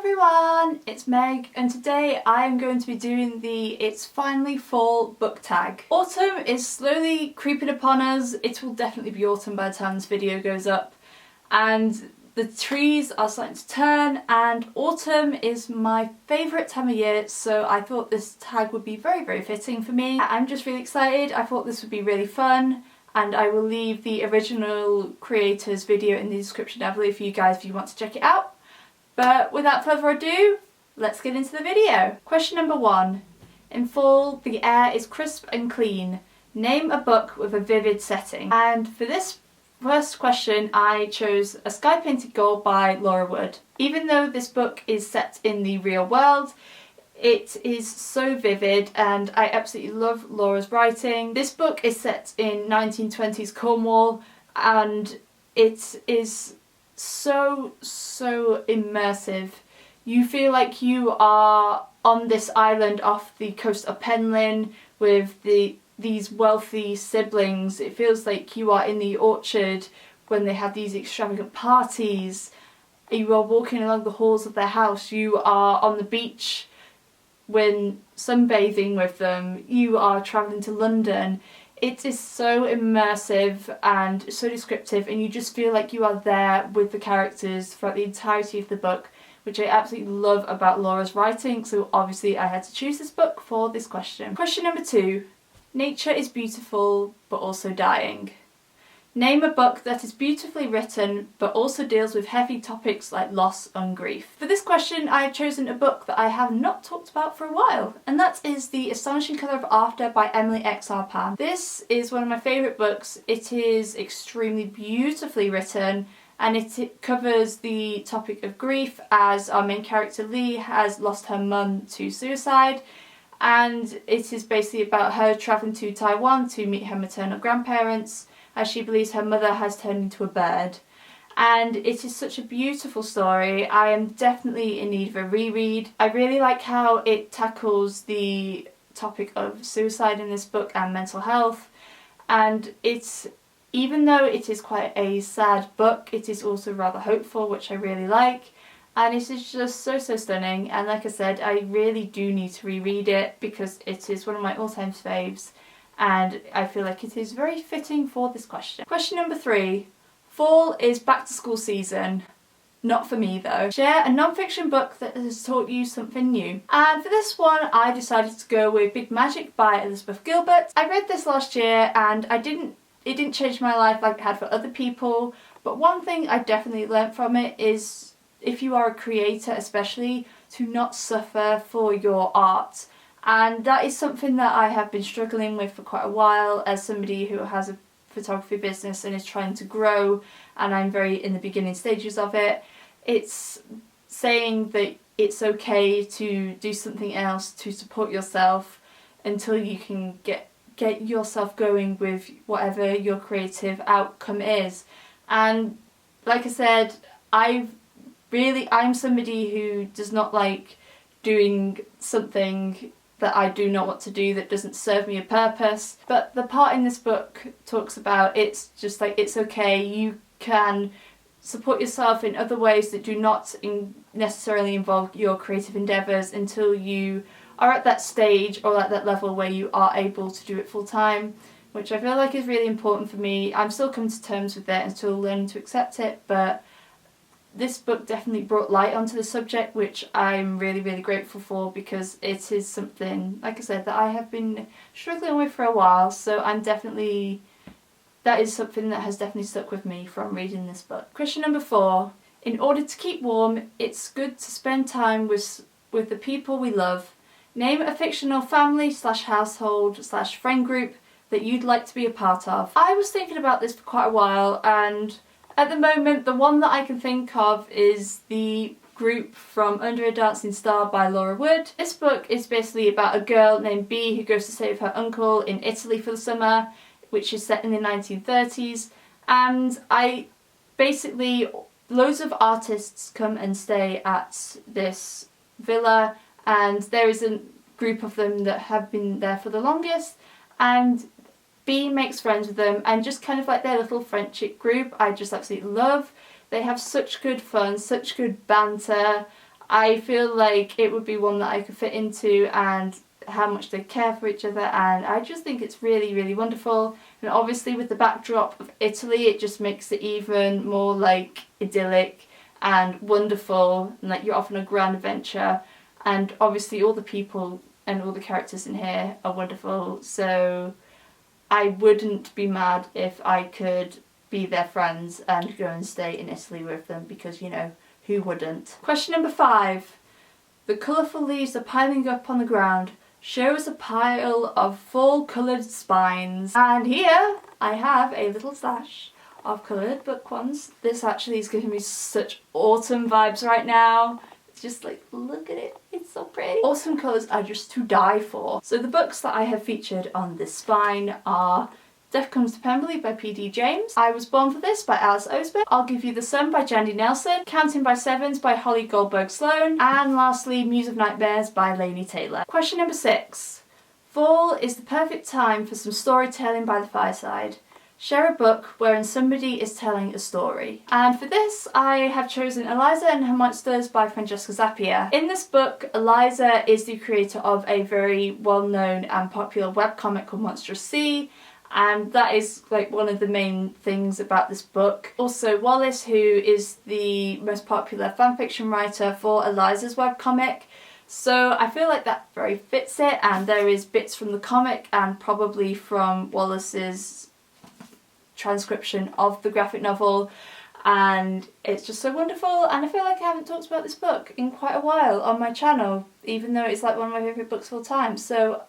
everyone, it's Meg and today I am going to be doing the It's Finally Fall book tag. Autumn is slowly creeping upon us. It will definitely be autumn by the time this video goes up, and the trees are starting to turn, and autumn is my favourite time of year, so I thought this tag would be very fitting for me. I'm just really excited. I thought this would be really fun, and I will leave the original creator's video in the description down below for you guys if you want to check it out. But without further ado, let's get into the video. Question number 1. In fall, the air is crisp and clean. Name a book with a vivid setting. And for this first question, I chose A Sky Painted Gold by Laura Wood. Even though this book is set in the real world, it is so vivid and I absolutely love Laura's writing. This book is set in 1920s Cornwall and it is so immersive. You feel like you are on this island off the coast of Penlyn with these wealthy siblings. It feels like you are in the orchard when they have these extravagant parties. You are walking along the halls of their house. You are on the beach when sunbathing with them. You are travelling to London. It is so immersive and so descriptive, and you just feel like you are there with the characters throughout the entirety of the book, which I absolutely love about Laura's writing, so obviously I had to choose this book for this question. Question number 2. Nature is beautiful but also dying. Name a book that is beautifully written but also deals with heavy topics like loss and grief. For this question I have chosen a book that I have not talked about for a while, and that is The Astonishing Colour of After by Emily X. Arpan. This is one of my favourite books. It is extremely beautifully written and it covers the topic of grief, as our main character Lee has lost her mum to suicide, and it is basically about her travelling to Taiwan to meet her maternal grandparents, as she believes her mother has turned into a bird. And it is such a beautiful story. I am definitely in need of a reread. I really like how it tackles the topic of suicide in this book and mental health, and even though it is quite a sad book, it is also rather hopeful, which I really like, and it is just so stunning. And like I said, I really do need to reread it because it is one of my all-time faves, and I feel like it is very fitting for this question. Question number 3. Fall is back to school season. Not for me though. Share a non-fiction book that has taught you something new. And for this one I decided to go with Big Magic by Elizabeth Gilbert. I read this last year and it didn't change my life like it had for other people, but one thing I definitely learnt from it is, if you are a creator especially, to not suffer for your art. And that is something that I have been struggling with for quite a while as somebody who has a photography business and is trying to grow, and I'm very in the beginning stages of it. It's saying that it's okay to do something else to support yourself until you can get yourself going with whatever your creative outcome is. And like I said, I'm somebody who does not like doing something that I do not want to do that doesn't serve me a purpose. But the part in this book talks about it's just like it's okay, you can support yourself in other ways that do not necessarily involve your creative endeavours until you are at that stage or at that level where you are able to do it full time, which I feel like is really important for me. I'm still coming to terms with it and still learning to accept it, but this book definitely brought light onto the subject, which I'm really grateful for, because it is something, like I said, that I have been struggling with for a while, so that is something that has definitely stuck with me from reading this book. Question number 4. In order to keep warm, it's good to spend time with the people we love. Name a fictional family / household / friend group that you'd like to be a part of. I was thinking about this for quite a while, and at the moment the one that I can think of is the group from Under a Dancing Star by Laura Wood. This book is basically about a girl named Bee who goes to stay with her uncle in Italy for the summer, which is set in the 1930s, and loads of artists come and stay at this villa, and there is a group of them that have been there for the longest, and Bee makes friends with them, and just kind of like their little friendship group I just absolutely love. They have such good fun, such good banter. I feel like it would be one that I could fit into, and how much they care for each other, and I just think it's really, really wonderful. And obviously with the backdrop of Italy, it just makes it even more like idyllic and wonderful, and like you're off on a grand adventure. And obviously all the people and all the characters in here are wonderful, so I wouldn't be mad if I could be their friends and go and stay in Italy with them, because, you know, who wouldn't? Question number 5. The colourful leaves are piling up on the ground. Show us a pile of fall coloured spines. And here I have a little stash of coloured book ones. This actually is giving me such autumn vibes right now. It's just like, look at it, it's so pretty. Autumn colours are just to die for. So the books that I have featured on this spine are Death Comes to Pemberley by P.D. James, I Was Born for This by Alice Oseman, I'll Give You the Sun by Jandy Nelson, Counting by Sevens by Holly Goldberg Sloan, and lastly Muse of Nightmares by Laini Taylor. Question number 6. Fall is the perfect time for some storytelling by the fireside. Share a book wherein somebody is telling a story. And for this I have chosen Elizas and Her Monsters by Francesca Zappia. In this book, Eliza is the creator of a very well-known and popular webcomic called Monstrous Sea, and that is like one of the main things about this book. Also Wallace, who is the most popular fanfiction writer for Eliza's webcomic, so I feel like that very fits it, and there is bits from the comic and probably from Wallace's transcription of the graphic novel, and it's just so wonderful. And I feel like I haven't talked about this book in quite a while on my channel, even though it's like one of my favourite books of all time, so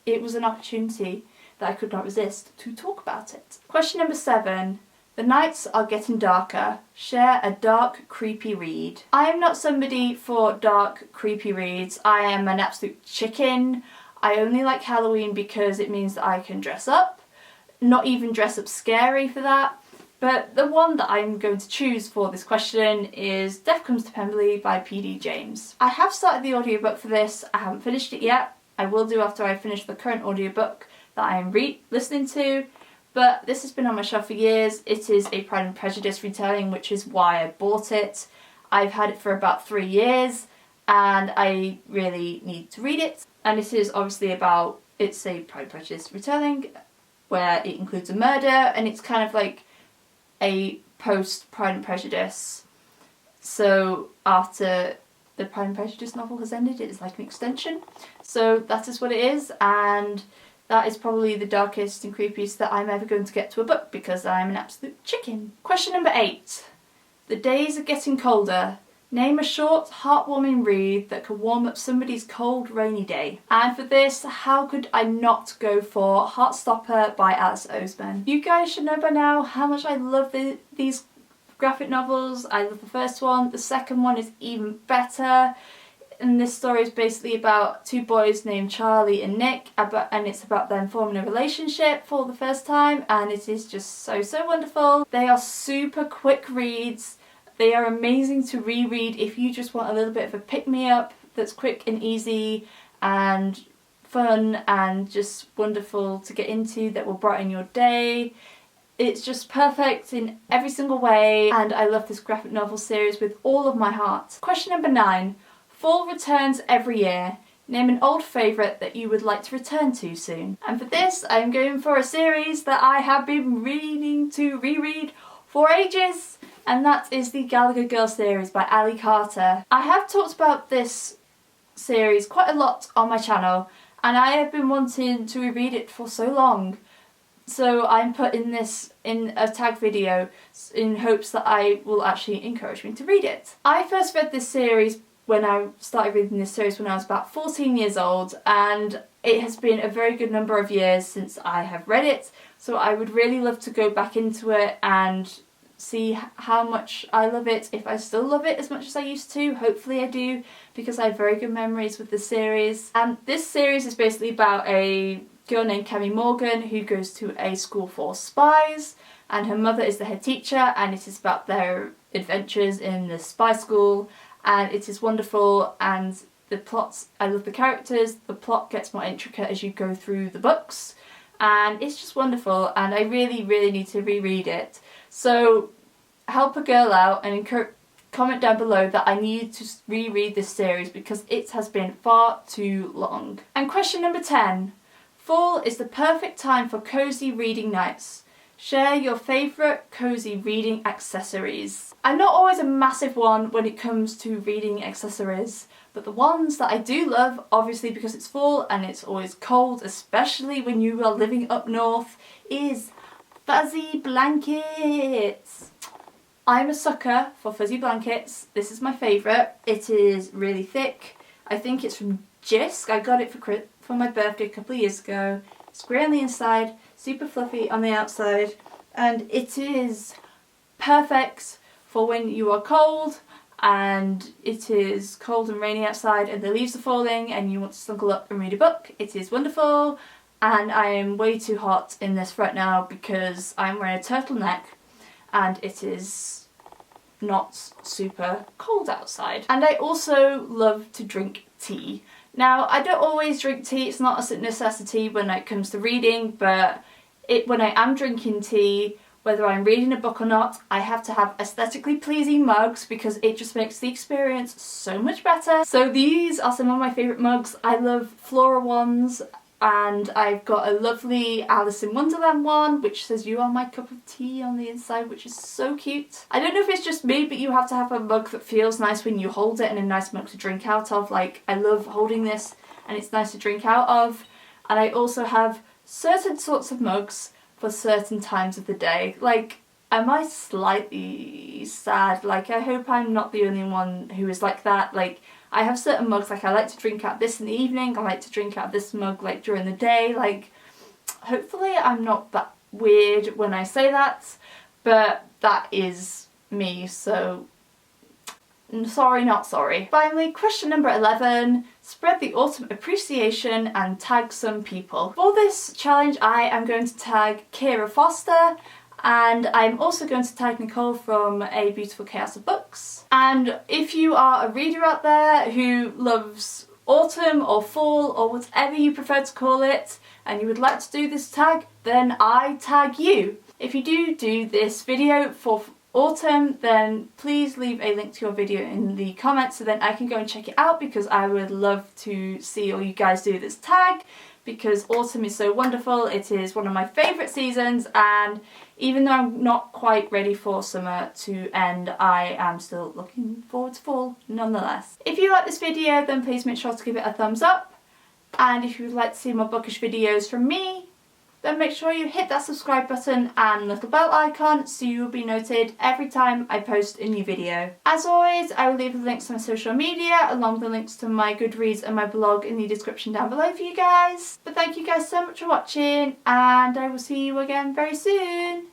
it was an opportunity that I could not resist to talk about it. Question number 7. The nights are getting darker. Share a dark, creepy read. I am not somebody for dark, creepy reads. I am an absolute chicken. I only like Halloween because it means that I can dress up. Not even dress up scary for that. But the one that I'm going to choose for this question is Death Comes to Pemberley by P.D. James. I have started the audiobook for this. I haven't finished it yet. I will do after I finish the current audiobook that I am listening to, but this has been on my shelf for years. It is a Pride and Prejudice retelling, which is why I bought it. I've had it for about 3 years and I really need to read it. And it is obviously about, it's a Pride and Prejudice retelling where it includes a murder, and it's kind of like a post Pride and Prejudice. So after the Pride and Prejudice novel has ended, it is like an extension. So that is what it is, and that is probably the darkest and creepiest that I'm ever going to get to a book, because I'm an absolute chicken. Question number 8. The days are getting colder. Name a short, heartwarming read that could warm up somebody's cold, rainy day. And for this, how could I not go for Heartstopper by Alice Oseman? You guys should know by now how much I love these graphic novels. I love the first one. The second one is even better. And this story is basically about 2 boys named Charlie and Nick, and it's about them forming a relationship for the first time, and it is just so, so wonderful. They are super quick reads. They are amazing to reread if you just want a little bit of a pick-me-up that's quick and easy and fun and just wonderful to get into, that will brighten your day. It's just perfect in every single way, and I love this graphic novel series with all of my heart. Question number 9. Fall returns every year. Name an old favourite that you would like to return to soon. And for this, I'm going for a series that I have been meaning to reread for ages, and that is the Gallagher Girls series by Ali Carter. I have talked about this series quite a lot on my channel, and I have been wanting to reread it for so long. So I'm putting this in a tag video in hopes that I will actually encourage me to read it. I first read this series when I started reading this series when I was about 14 years old, and it has been a very good number of years since I have read it, so I would really love to go back into it and see how much I love it, if I still love it as much as I used to. Hopefully I do, because I have very good memories with the series. And this series is basically about a girl named Cami Morgan who goes to a school for spies, and her mother is the head teacher, and it is about their adventures in the spy school. And it is wonderful, and the plots, I love the characters, the plot gets more intricate as you go through the books, and it's just wonderful, and I really, really need to reread it. So help a girl out and comment down below that I need to reread this series because it has been far too long. And question number 10. Fall is the perfect time for cozy reading nights. Share your favourite cozy reading accessories. I'm not always a massive one when it comes to reading accessories, but the ones that I do love, obviously because it's fall and it's always cold, especially when you are living up north, is fuzzy blankets. I'm a sucker for fuzzy blankets. This is my favourite. It is really thick. I think it's from Jisk. I got it for my birthday a couple of years ago. It's grey on the inside, super fluffy on the outside, and it is perfect for when you are cold and it is cold and rainy outside and the leaves are falling and you want to snuggle up and read a book. It is wonderful, and I am way too hot in this right now because I'm wearing a turtleneck and it is not super cold outside. And I also love to drink tea. Now, I don't always drink tea, it's not a necessity when it comes to reading, but when I am drinking tea, whether I'm reading a book or not, I have to have aesthetically pleasing mugs because it just makes the experience so much better. So these are some of my favourite mugs. I love floral ones, and I've got a lovely Alice in Wonderland one which says "You are my cup of tea" on the inside, which is so cute. I don't know if it's just me, but you have to have a mug that feels nice when you hold it and a nice mug to drink out of. Like, I love holding this and it's nice to drink out of. And I also have certain sorts of mugs for certain times of the day. Like, am I slightly sad? Like, I hope I'm not the only one who is like that. Like, I have certain mugs, like I like to drink out this in the evening, I like to drink out this mug like during the day. Like, hopefully I'm not that weird when I say that, but that is me, so sorry not sorry. Finally, question number 11. Spread the autumn appreciation and tag some people. For this challenge I am going to tag Kira Foster, and I'm also going to tag Nicole from A Beautiful Chaos of Books. And if you are a reader out there who loves autumn or fall or whatever you prefer to call it, and you would like to do this tag, then I tag you. If you do this video for autumn, then please leave a link to your video in the comments so then I can go and check it out, because I would love to see all you guys do this tag, because autumn is so wonderful. It is one of my favourite seasons, and even though I'm not quite ready for summer to end, I am still looking forward to fall nonetheless. If you like this video, then please make sure to give it a thumbs up, and if you would like to see more bookish videos from me, then make sure you hit that subscribe button and little bell icon so you will be noted every time I post a new video. As always, I will leave the links to my social media along with the links to my Goodreads and my blog in the description down below for you guys. But thank you guys so much for watching, and I will see you again very soon.